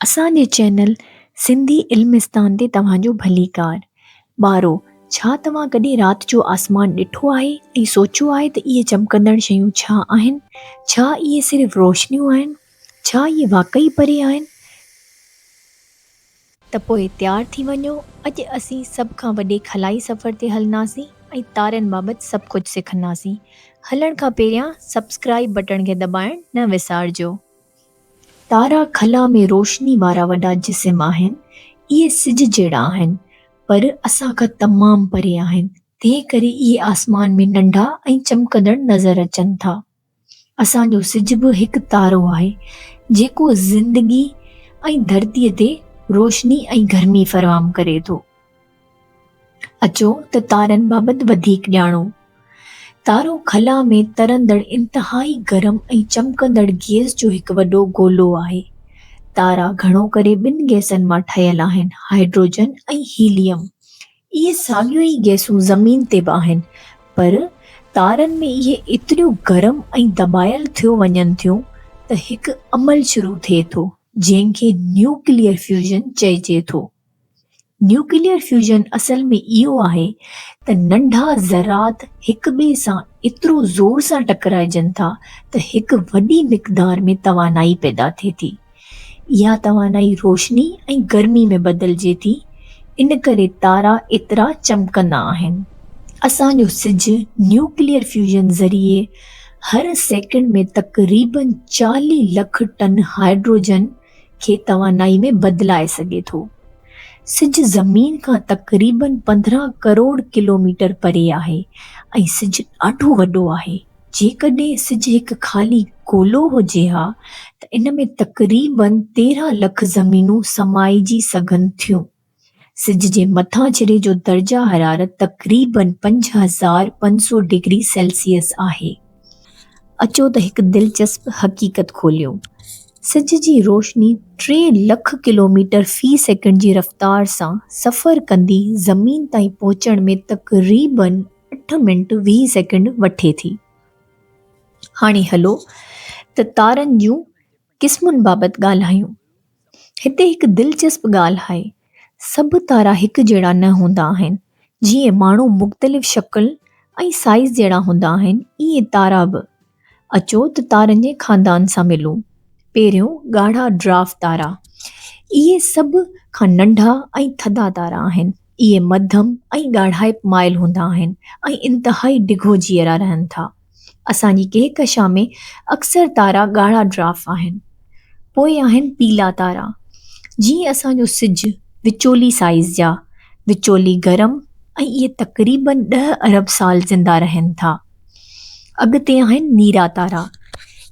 असांजे चैनल सिंधी इल्मिस्तान ते तव्हांजो भलीकार। ॿारो, छा तव्हां कॾहिं राति जो आसमान ॾिठो आहे ऐं सोचियो आहे त इहे चमकंदड़ शयूं छा आहिनि? छा इहे सिर्फ़ु रोशनियूं आहिनि? छा इहे वाक़ई परे आहिनि? त पोइ तयारु थी वञो। अॼु असीं सभ खां वॾे खलाई सफ़र ते हलंदासीं ऐं तारनि बाबति सभु कुझु सिखंदासीं। हलण खां पहिरियां सब्सक्राइब बटन खे दॿाइण न विसारिजो। तारा खला में रोशनी वारा वॾा जिस्म आहिनि। इहे सिज जहिड़ा आहिनि, पर असां खां तमामु परे आहिनि। तंहिं करे इहे आसमान में नंढा ऐं चमकंदड़ नज़र अचनि था। असांजो सिज बि हिकु तारो आहे जेको ज़िंदगी ऐं धरतीअ ते रोशनी ऐं गर्मी फ़राहम करे थो। अचो त तारनि बाबति वधीक ॼाणो। तारो खला में तरंदड़ इंतिहाई गरम ऐं चमकंदड़ गैस जो हिकु वॾो गोलो आहे। तारा घणो करे ॿिनि गैसनि मां ठहियल आहिनि, हाइड्रोजन ऐं हीलियम। इहे साॻियूं ई गैसूं ज़मीन ते बि आहिनि, पर तारनि में इहे एतिरियूं गरम ऐं दॿायल थियो वञनि थियूं त हिकु अमल शुरू थिए थो जंहिंखे न्यूक्लियर फ्यूजन चइजे थो। न्यूक्लियर फ्यूजन असल में इहो आहे त नंढा ज़रात हिक ॿिए सां एतिरो ज़ोर सां टकराइजनि था त हिकु वॾी मिक़दार में तवानाई पैदा थिए थी। इहा तवानाई रोशनी ऐं गर्मी में बदिलजे थी। इन करे तारा एतिरा चमकंदा आहिनि। असांजो सिज न्यूक्लियर फ्यूजन ज़रिए हर सेकंड में तक़रीबन 40 लख टन हाइड्रोजन खे तवानाई में बदिलाए सघे थो। सिज ज़मीन खां तक़रीबन 15 करोड़ किलोमीटर परे आहे ऐं सिज ॾाढो वॾो आहे। जेकॾहिं सिज हिकु ख़ाली गोलो हुजे हा त इन में तक़रीबन 13 लख ज़मीनूं समाइजी सघनि थियूं। सिज जे मथां छिरे जो दर्जा हरारत तक़रीबन 5500 डिग्री सेल्सियस आहे। अचो त हिकु दिलचस्प हक़ीक़त खोलियो। सिज जी रोशनी 3 लख किलोमीटर फ़ी सेकंड जी रफ़्तार सां सफ़र कंदी ज़मीन ताईं पहुचण में तक़रीबन 8 मिंट 20 सेकंड वठे थी। हाणे हलो त तारनि जूं क़िस्मुनि बाबति ॻाल्हायूं। हिते हिकु दिलचस्प ॻाल्हि आहे। सभु तारा हिकु जहिड़ा न हूंदा आहिनि। जीअं माण्हू मुख़्तलिफ़ शक्ल ऐं साइज़ जहिड़ा हूंदा आहिनि, इहे तारा बि। अचो त तारनि जे ख़ानदान सां मिलूं। पहिरियों ॻाढ़ा ड्वार्फ तारा। इहे सभ खां नंढा ऐं थधा तारा आहिनि। इहे मध्यम ऐं ॻाढ़ाइप माइल हूंदा आहिनि ऐं इंतिहाई डिघो जीअरा रहनि था। असांजी कहकशां में अक्सर तारा ॻाढ़ा ड्वार्फ आहिनि। पोइ आहिनि पीला तारा। जीअं असांजो सिज विचोली साइज़ जा, विचोली गरम ऐं इहे तक़रीबन 10 अरब साल ज़िंदा रहनि था। अॻिते आहिनि नीरा तारा।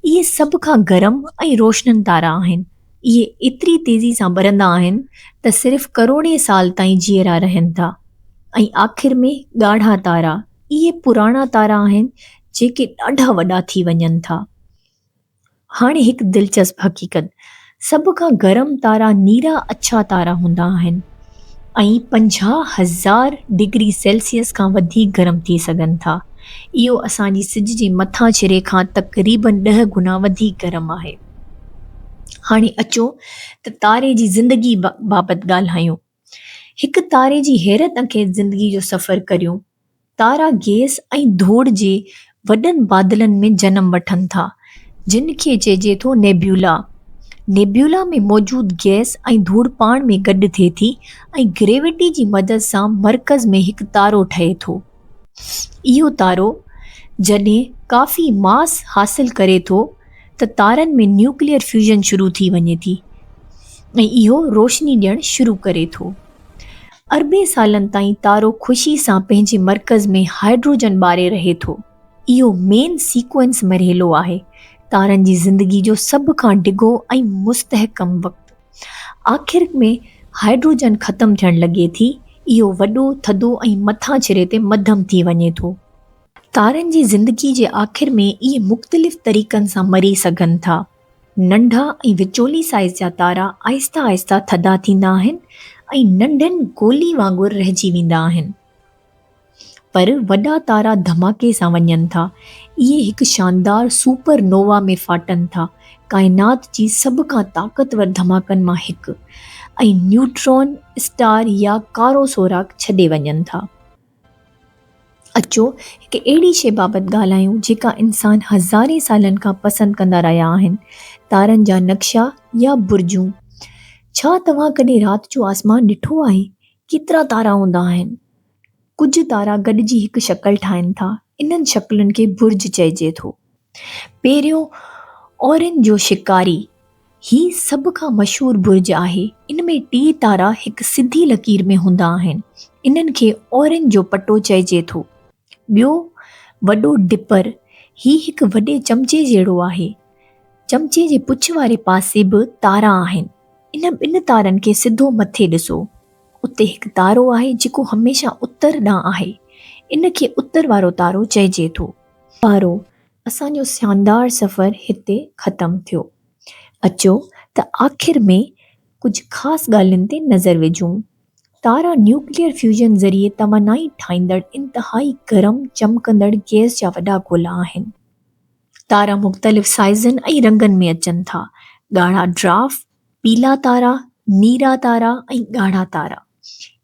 इहे सभ खां गरम ऐं रोशननि तारा आहिनि। इहे एतिरी तेज़ी सां ॿरंदा आहिनि त सिर्फ़ु करोड़े साल ताईं जीअरा रहनि था। ऐं आख़िर में ॻाढ़ा तारा। इहे पुराणा तारा आहिनि जेके ॾाढा वॾा थी वञनि था। हाणे हिकु दिलचस्प हक़ीक़त। सभ खां गरम तारा नीरा अछा तारा हूंदा आहिनि ऐं 50,000 डिग्री सेल्सियस खां वधीक गरम थी सघनि था। इहो असांजी सिज जे मथां छिरे खां तक़रीबन 10 गुना वधीक गरम आहे। हाणे अचो त तारे जी ज़िंदगी बाबति ॻाल्हायूं। हिकु तारे जी हैरत अंगेज़ ज़िंदगी जो सफ़र करियूं। तारा गैस ऐं धूड़ जे वॾनि बादलनि में जनम वठनि था, जिन खे चइजे थो नेब्यूला। नेब्यूला में मौजूदु गैस ऐं धूड़ पाण में गॾु थिए थी ऐं ग्रेविटी जी मदद सां मर्कज़ में हिकु तारो ठहे थो। इहो तारो जॾहिं काफ़ी मास हासिल करे थो त तारनि में न्यूक्लियर फ्यूजन शुरू थी वञे थी ऐं इहो रोशनी ॾियणु शुरू करे थो। अरबे सालनि ताईं तारो ख़ुशी सां पंहिंजे मर्कज़ में हाइड्रोजन ॿारे रहे थो। इहो मेन सीक्वेंस मरहलो आहे, तारनि जी ज़िंदगी जो सभ खां डिघो ऐं मुस्तहकम वक़्तु। आख़िर में हाइड्रोजन ख़तमु थियणु लॻे थी। इहो वॾो थधो ऐं मथां छिरे ते मध्यम थी वञे थो। तारनि जी ज़िंदगी जे आख़िर में इहे मुख़्तलिफ़ तरीक़नि सां मरी सघनि था। नंढा ऐं विचोली साइज़ जा तारा आहिस्ता आहिस्ता थधा थींदा आहिनि ऐं नंढनि गोली वांगुरु रहिजी वेंदा आहिनि। पर वॾा तारा धमाके सां वञनि था। इहे हिकु शानदार सुपर नोवा में फाटनि था, काइनात जी सभ खां ताक़तवर धमाकनि मां हिकु ऐं न्यूट्रॉन स्टार या कारो सोराख़ छॾे वञनि था। अचो हिकु अहिड़ी शइ बाबति ॻाल्हायूं जेका इंसान हज़ारे सालनि खां पसंदि कंदा रहिया आहिनि, तारनि जा नक्शा या बुर्जूं। छा तव्हां कॾहिं राति जो आसमान ॾिठो आहे? केतिरा तारा हूंदा आहिनि। कुझु तारा गॾिजी हिकु शक्ल ठाहिनि था, इन्हनि शक्लुनि खे बुर्ज चइजे थो। पहिरियों ओरियन जो शिकारी ही सभ खां मशहूरु बुर्ज आहे। इन में 3 तारा हिकु सिधी लकीर में हूंदा आहिनि। इन्हनि खे ओरियन जो पटो चइजे थो। ॿियो वॾो डिपर ही हिकु वॾे चमचे जहिड़ो आहे। चमचे जे पुछ वारे पासे बि तारा आहिनि। इन 2 तारनि खे सिधो मथे ॾिसो। उते हिकु तारो आहे जेको हमेशह उत्तर ॾांहुं आहे। इन खे उत्तर वारो तारो चइजे थो। वारो असांजो शानदार सफ़र हिते ख़तमु थियो। अचो त आख़िर में कुझु ख़ासि ॻाल्हियुनि ते नज़र विझूं। तारा न्यूक्लियर फ्यूजन ज़रिए तवानाई ठाहींदड़ इंतहाई गरम चमकंदड़ गैस जा वॾा गोला आहिनि। तारा मुख़्तलिफ़ साइज़नि ऐं रंगनि में अचनि था। ॻाढ़ा ड्राफ, पीला तारा, नीरा तारा ऐं ॻाढ़ा तारा।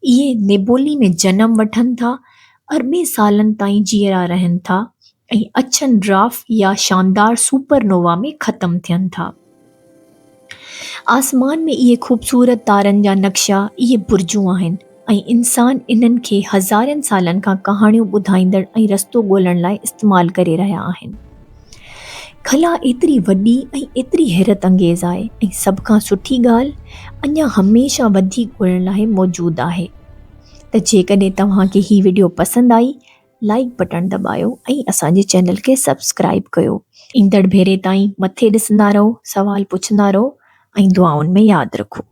इहे नेबोली में जनम वठनि था, अरबे सालनि ताईं जीअरा रहनि था ऐं अछनि ड्राफ या शानदार सुपरनोवा में ख़तमु थियनि था। आसमान में इहे ख़ूबसूरत तारनि जा नक्शा इहे बुर्जूं आहिनि ऐं इंसान इन्हनि खे हज़ारनि सालनि खां कहाणियूं ॿुधाईंदड़ ऐं रस्तो ॻोल्हण लाइ इस्तेमालु करे रहिया आहिनि। खला एतिरी वॾी ऐं एतिरी हैरत अंगेज़ आहे ऐं सभ खां सुठी ॻाल्हि अञा हमेशह वधीक ॻोल्हण लाइ मौजूदु आहे। त जेकॾहिं तव्हांखे ही वीडियो पसंदि आई, लाइक बटन दॿायो ऐं असांजे चैनल खे सब्सक्राइब कयो। ईंदड़ भेरे ताईं मथे ॾिसंदा रहो, सवाल पुछंदा रहो ऐं दुआउनि में यादि रखो।